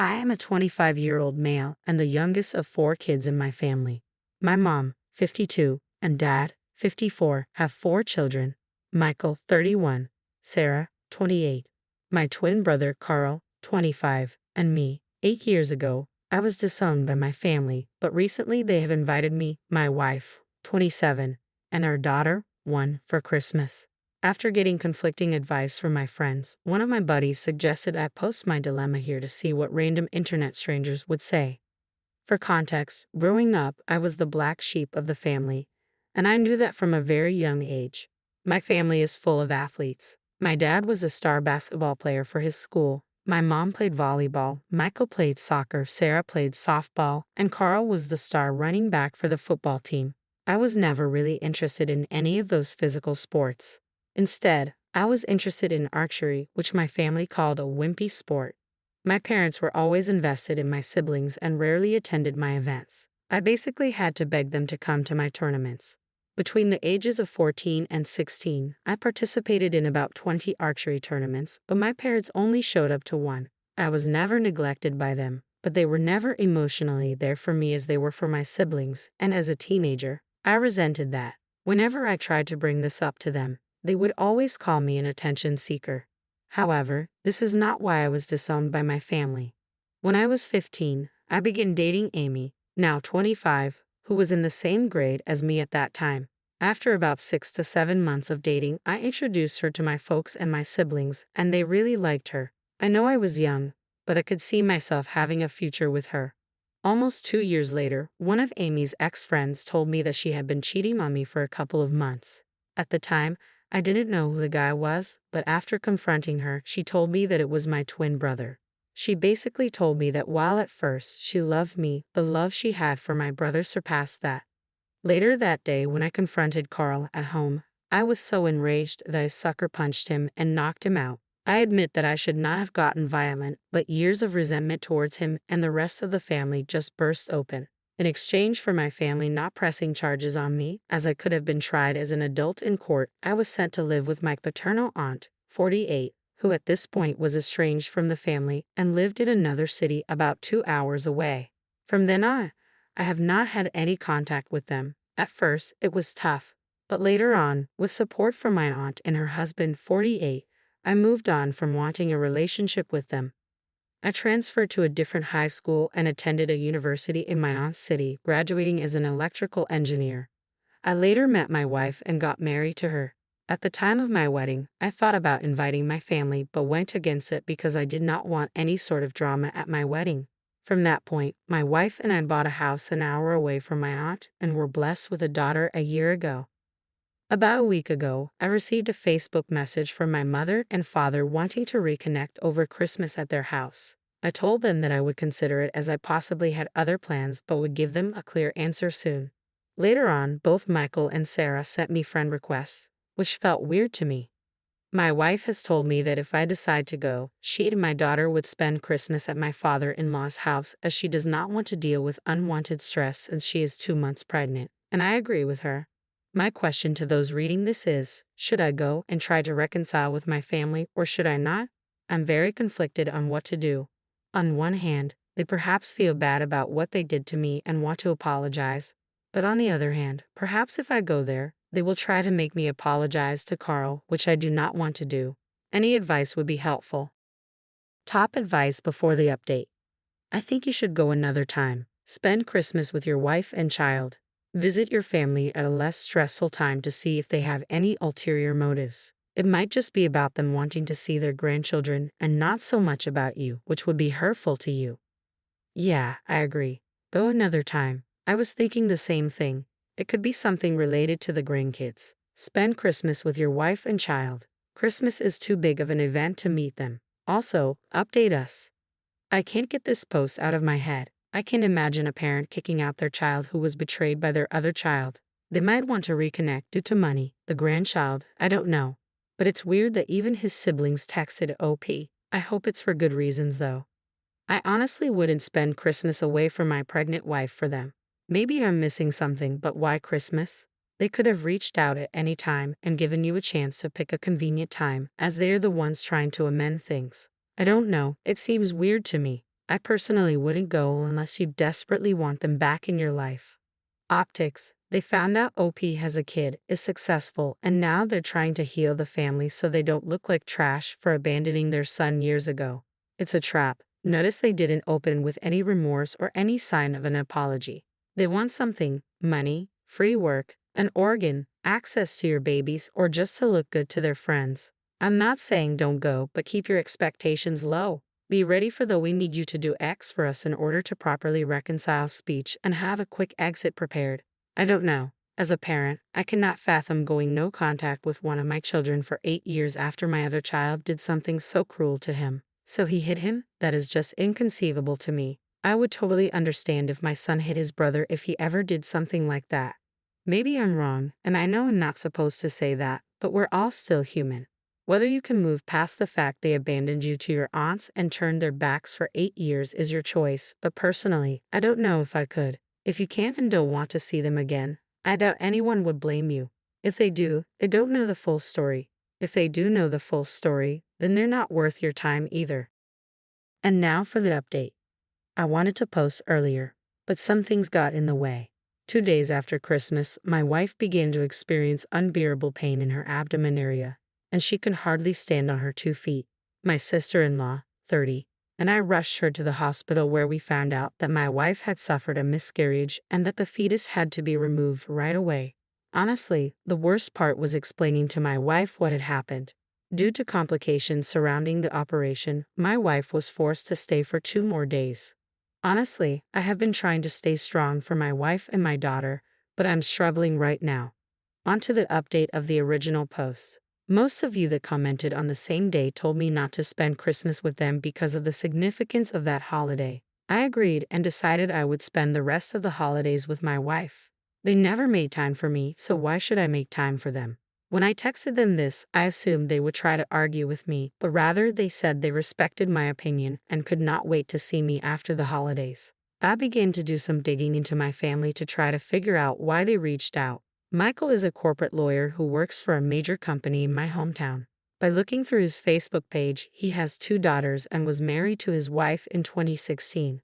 I am a 25-year-old male and the youngest of 4 kids in my family. My mom, 52, and dad, 54, have 4 children: Michael, 31, Sarah, 28, my twin brother Carl, 25, and me. 8 years ago, I was disowned by my family, but recently they have invited me, my wife, 27, and our daughter, 1, for Christmas. After getting conflicting advice from my friends, one of my buddies suggested I post my dilemma here to see what random internet strangers would say. For context, growing up, I was the black sheep of the family, and I knew that from a very young age. My family is full of athletes. My dad was a star basketball player for his school. My mom played volleyball, Michael played soccer, Sarah played softball, and Carl was the star running back for the football team. I was never really interested in any of those physical sports. Instead, I was interested in archery, which my family called a wimpy sport. My parents were always invested in my siblings and rarely attended my events. I basically had to beg them to come to my tournaments. Between the ages of 14 and 16, I participated in about 20 archery tournaments, but my parents only showed up to one. I was never neglected by them, but they were never emotionally there for me as they were for my siblings, and as a teenager, I resented that. Whenever I tried to bring this up to them, they would always call me an attention seeker. However, this is not why I was disowned by my family. When I was 15, I began dating Amy, now 25, who was in the same grade as me at that time. After about 6 to 7 months of dating, I introduced her to my folks and my siblings, and they really liked her. I know I was young, but I could see myself having a future with her. Almost 2 years later, one of Amy's ex-friends told me that she had been cheating on me for a couple of months. At the time, I didn't know who the guy was, but after confronting her, she told me that it was my twin brother. She basically told me that while at first she loved me, the love she had for my brother surpassed that. Later that day, when I confronted Carl at home, I was so enraged that I sucker punched him and knocked him out. I admit that I should not have gotten violent, but years of resentment towards him and the rest of the family just burst open. In exchange for my family not pressing charges on me, as I could have been tried as an adult in court, I was sent to live with my paternal aunt, 48, who at this point was estranged from the family and lived in another city about 2 hours away. From then on, I have not had any contact with them. At first, it was tough, but later on, with support from my aunt and her husband, 48, I moved on from wanting a relationship with them. I transferred to a different high school and attended a university in my aunt's city, graduating as an electrical engineer. I later met my wife and got married to her. At the time of my wedding, I thought about inviting my family but went against it because I did not want any sort of drama at my wedding. From that point, my wife and I bought a house an hour away from my aunt and were blessed with a daughter a year ago. About a week ago, I received a Facebook message from my mother and father wanting to reconnect over Christmas at their house. I told them that I would consider it as I possibly had other plans but would give them a clear answer soon. Later on, both Michael and Sarah sent me friend requests, which felt weird to me. My wife has told me that if I decide to go, she and my daughter would spend Christmas at my father-in-law's house as she does not want to deal with unwanted stress since she is 2 months pregnant, and I agree with her. My question to those reading this is, should I go and try to reconcile with my family or should I not? I'm very conflicted on what to do. On one hand, they perhaps feel bad about what they did to me and want to apologize. But on the other hand, perhaps if I go there, they will try to make me apologize to Carl, which I do not want to do. Any advice would be helpful. Top advice before the update. I think you should go another time. Spend Christmas with your wife and child. Visit your family at a less stressful time to see if they have any ulterior motives. It might just be about them wanting to see their grandchildren and not so much about you, which would be hurtful to you. Yeah, I agree. Go another time. I was thinking the same thing. It could be something related to the grandkids. Spend Christmas with your wife and child. Christmas is too big of an event to meet them. Also, update us. I can't get this post out of my head. I can't imagine a parent kicking out their child who was betrayed by their other child. They might want to reconnect due to money, the grandchild, I don't know. But it's weird that even his siblings texted OP. I hope it's for good reasons though. I honestly wouldn't spend Christmas away from my pregnant wife for them. Maybe I'm missing something, but why Christmas? They could have reached out at any time and given you a chance to pick a convenient time, as they are the ones trying to amend things. I don't know, it seems weird to me. I personally wouldn't go unless you desperately want them back in your life. Optics. They found out OP has a kid, is successful, and now they're trying to heal the family so they don't look like trash for abandoning their son years ago. It's a trap. Notice they didn't open with any remorse or any sign of an apology. They want something: money, free work, an organ, access to your babies, or just to look good to their friends. I'm not saying don't go, but keep your expectations low. Be ready for the "we need you to do X for us in order to properly reconcile" speech and have a quick exit prepared. I don't know. As a parent, I cannot fathom going no contact with one of my children for 8 years after my other child did something so cruel to him. So he hit him? That is just inconceivable to me. I would totally understand if my son hit his brother if he ever did something like that. Maybe I'm wrong, and I know I'm not supposed to say that, but we're all still human. Whether you can move past the fact they abandoned you to your aunts and turned their backs for 8 years is your choice, but personally, I don't know if I could. If you can't and don't want to see them again, I doubt anyone would blame you. If they do, they don't know the full story. If they do know the full story, then they're not worth your time either. And now for the update. I wanted to post earlier, but some things got in the way. 2 days after Christmas, my wife began to experience unbearable pain in her abdomen area, and she could hardly stand on her 2 feet. My sister-in-law, 30, and I rushed her to the hospital where we found out that my wife had suffered a miscarriage and that the fetus had to be removed right away. Honestly, the worst part was explaining to my wife what had happened. Due to complications surrounding the operation, my wife was forced to stay for 2 more days. Honestly, I have been trying to stay strong for my wife and my daughter, but I'm struggling right now. On to the update of the original post. Most of you that commented on the same day told me not to spend Christmas with them because of the significance of that holiday. I agreed and decided I would spend the rest of the holidays with my wife. They never made time for me, so why should I make time for them? When I texted them this, I assumed they would try to argue with me, but rather they said they respected my opinion and could not wait to see me after the holidays. I began to do some digging into my family to try to figure out why they reached out. Michael is a corporate lawyer who works for a major company in my hometown. By looking through his Facebook page, he has 2 daughters and was married to his wife in 2016.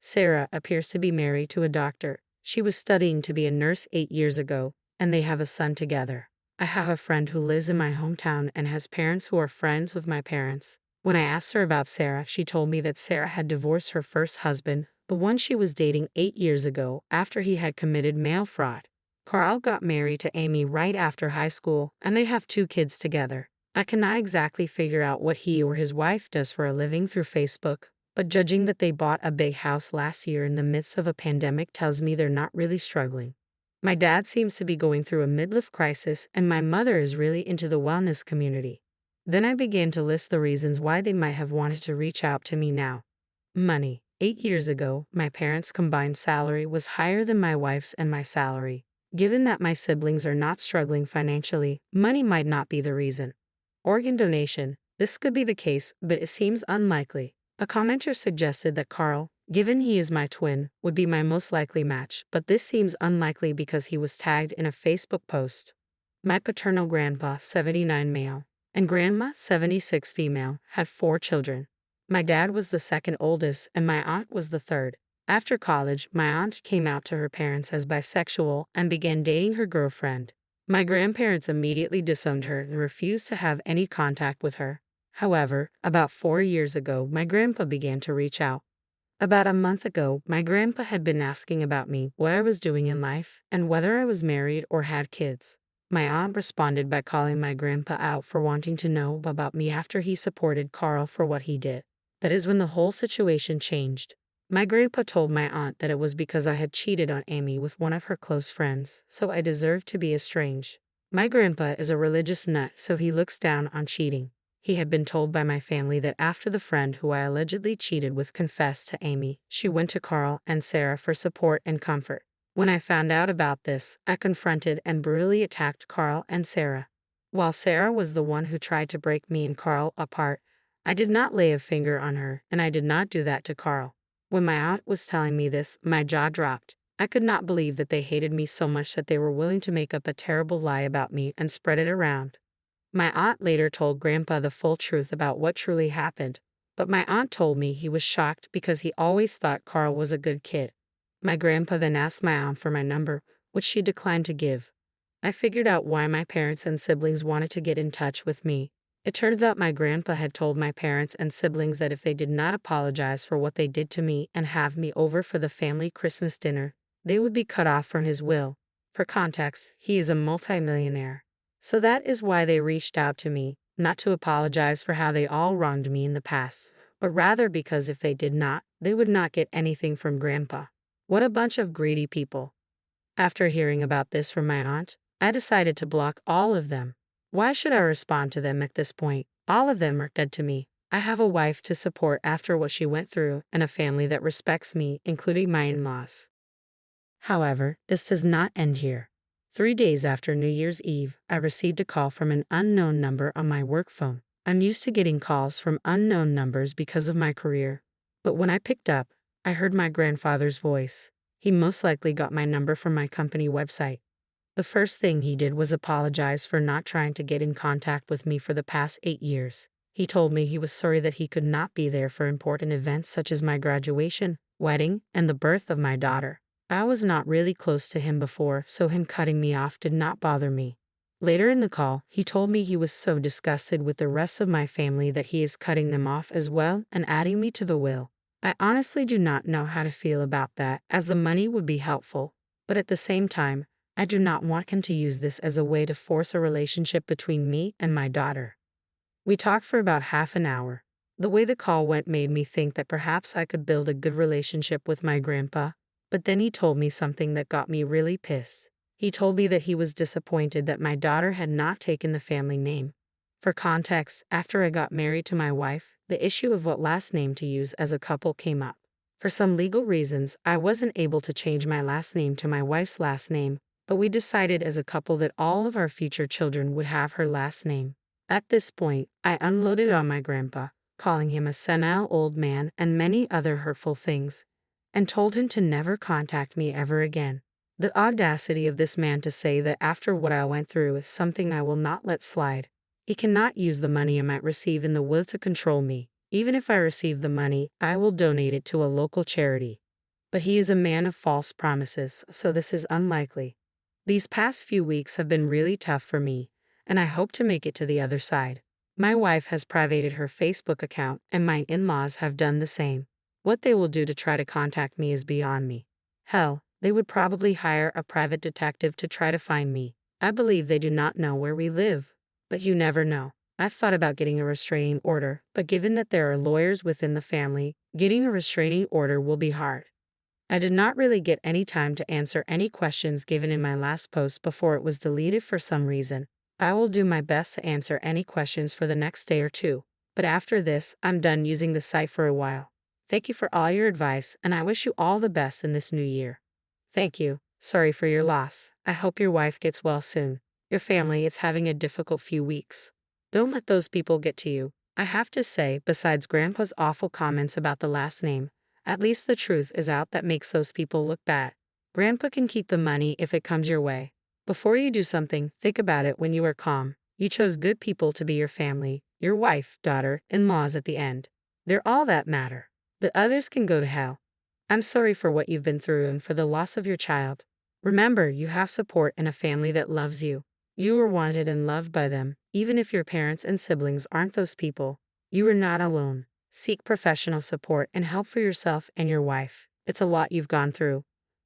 Sarah appears to be married to a doctor. She was studying to be a nurse 8 years ago, and they have a son together. I have a friend who lives in my hometown and has parents who are friends with my parents. When I asked her about Sarah, she told me that Sarah had divorced her first husband, the one she was dating 8 years ago, after he had committed mail fraud. Carl got married to Amy right after high school, and they have 2 kids together. I cannot exactly figure out what he or his wife does for a living through Facebook, but judging that they bought a big house last year in the midst of a pandemic tells me they're not really struggling. My dad seems to be going through a midlife crisis, and my mother is really into the wellness community. Then I began to list the reasons why they might have wanted to reach out to me now. Money. 8 years ago, my parents' combined salary was higher than my wife's and my salary. Given that my siblings are not struggling financially, money might not be the reason. Organ donation. This could be the case, but it seems unlikely. A commenter suggested that Carl, given he is my twin, would be my most likely match, but this seems unlikely because he was tagged in a Facebook post. My paternal grandpa, 79 male, and grandma, 76 female, had 4 children. My dad was the second oldest, and my aunt was the third. After college, my aunt came out to her parents as bisexual and began dating her girlfriend. My grandparents immediately disowned her and refused to have any contact with her. However, about 4 years ago, my grandpa began to reach out. About a month ago, my grandpa had been asking about me, what I was doing in life, and whether I was married or had kids. My aunt responded by calling my grandpa out for wanting to know about me after he supported Carl for what he did. That is when the whole situation changed. My grandpa told my aunt that it was because I had cheated on Amy with one of her close friends, so I deserved to be estranged. My grandpa is a religious nut, so he looks down on cheating. He had been told by my family that after the friend who I allegedly cheated with confessed to Amy, she went to Carl and Sarah for support and comfort. When I found out about this, I confronted and brutally attacked Carl and Sarah. While Sarah was the one who tried to break me and Carl apart, I did not lay a finger on her, and I did not do that to Carl. When my aunt was telling me this, my jaw dropped. I could not believe that they hated me so much that they were willing to make up a terrible lie about me and spread it around. My aunt later told Grandpa the full truth about what truly happened, But my aunt told me he was shocked because he always thought Carl was a good kid. My grandpa then asked my aunt for my number, which she declined to give. I figured out why my parents and siblings wanted to get in touch with me. It turns out my grandpa had told my parents and siblings that if they did not apologize for what they did to me and have me over for the family Christmas dinner, they would be cut off from his will. For context, he is a multimillionaire. So that is why they reached out to me, not to apologize for how they all wronged me in the past, but rather because if they did not, they would not get anything from Grandpa. What a bunch of greedy people. After hearing about this from my aunt, I decided to block all of them. Why should I respond to them at this point? All of them are dead to me. I have a wife to support after what she went through and a family that respects me, including my in-laws. However, this does not end here. 3 days after New Year's Eve, I received a call from an unknown number on my work phone. I'm used to getting calls from unknown numbers because of my career. But when I picked up, I heard my grandfather's voice. He most likely got my number from my company website. The first thing he did was apologize for not trying to get in contact with me for the past 8 years. He told me he was sorry that he could not be there for important events such as my graduation, wedding, and the birth of my daughter. I was not really close to him before, so him cutting me off did not bother me. Later in the call, he told me he was so disgusted with the rest of my family that he is cutting them off as well and adding me to the will. I honestly do not know how to feel about that, as the money would be helpful, but at the same time, I do not want him to use this as a way to force a relationship between me and my daughter. We talked for about half an hour. The way the call went made me think that perhaps I could build a good relationship with my grandpa, but then he told me something that got me really pissed. He told me that he was disappointed that my daughter had not taken the family name. For context, after I got married to my wife, the issue of what last name to use as a couple came up. For some legal reasons, I wasn't able to change my last name to my wife's last name, but we decided as a couple that all of our future children would have her last name. At this point, I unloaded on my grandpa, calling him a senile old man and many other hurtful things, and told him to never contact me ever again. The audacity of this man to say that after what I went through is something I will not let slide. He cannot use the money I might receive in the will to control me. Even if I receive the money, I will donate it to a local charity. But he is a man of false promises, so this is unlikely. These past few weeks have been really tough for me, and I hope to make it to the other side. My wife has privated her Facebook account, and my in-laws have done the same. What they will do to try to contact me is beyond me. Hell, they would probably hire a private detective to try to find me. I believe they do not know where we live. But you never know. I've thought about getting a restraining order, but given that there are lawyers within the family, getting a restraining order will be hard. I did not really get any time to answer any questions given in my last post before it was deleted for some reason. I will do my best to answer any questions for the next day or two, but after this, I'm done using the site for a while. Thank you for all your advice, and I wish you all the best in this new year. Thank you. Sorry for your loss. I hope your wife gets well soon. Your family is having a difficult few weeks. Don't let those people get to you. I have to say, besides Grandpa's awful comments about the last name, at least the truth is out that makes those people look bad. Grandpa can keep the money if it comes your way. Before you do something, think about it when you are calm. You chose good people to be your family, your wife, daughter, in-laws at the end. They're all that matter. The others can go to hell. I'm sorry for what you've been through and for the loss of your child. Remember, you have support and a family that loves you. You are wanted and loved by them, even if your parents and siblings aren't those people. You are not alone. Seek professional support and help for yourself and your wife. It's a lot you've gone through.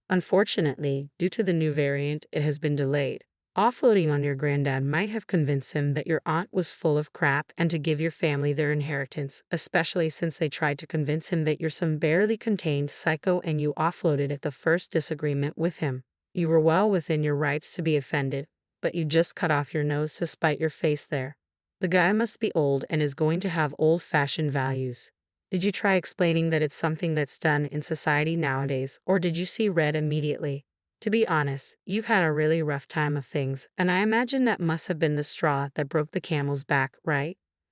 Unfortunately, due to the new variant, it has been delayed. Offloading on your granddad might have convinced him that your aunt was full of crap and to give your family their inheritance, especially since they tried to convince him that you're some barely contained psycho and you offloaded at the first disagreement with him. You were well within your rights to be offended, but you just cut off your nose to spite your face there. The guy must be old and is going to have old-fashioned values. Did you try explaining that it's something that's done in society nowadays, or did you see red immediately? To be honest, you've had a really rough time of things, and I imagine that must have been the straw that broke the camel's back, right?